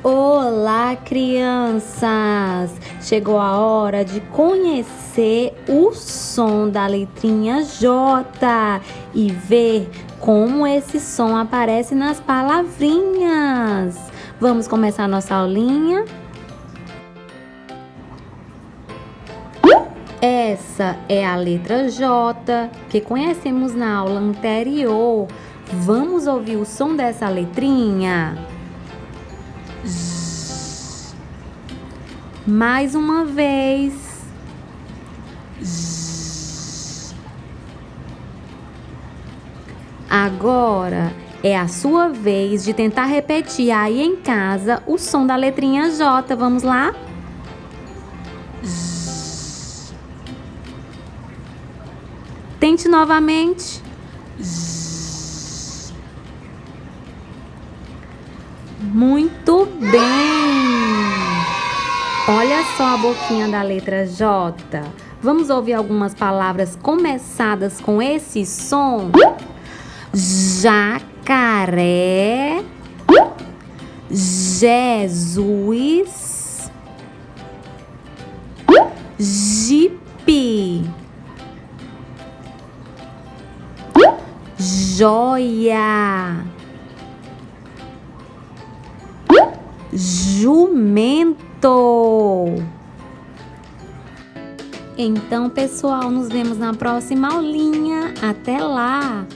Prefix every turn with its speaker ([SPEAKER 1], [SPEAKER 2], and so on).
[SPEAKER 1] Olá, crianças! Chegou a hora de conhecer o som da letrinha J e ver como esse som aparece nas palavrinhas. Vamos começar nossa aulinha? Essa é a letra J, que conhecemos na aula anterior. Vamos ouvir o som dessa letrinha? Mais uma vez. Agora é a sua vez de tentar repetir aí em casa o som da letrinha J. Vamos lá? Tente novamente. Muito bem! Olha só a boquinha da letra J. Vamos ouvir algumas palavras começadas com esse som? Jacaré, Jesus, jipe, joia, jumento. Então, pessoal, nos vemos na próxima aulinha. Até lá!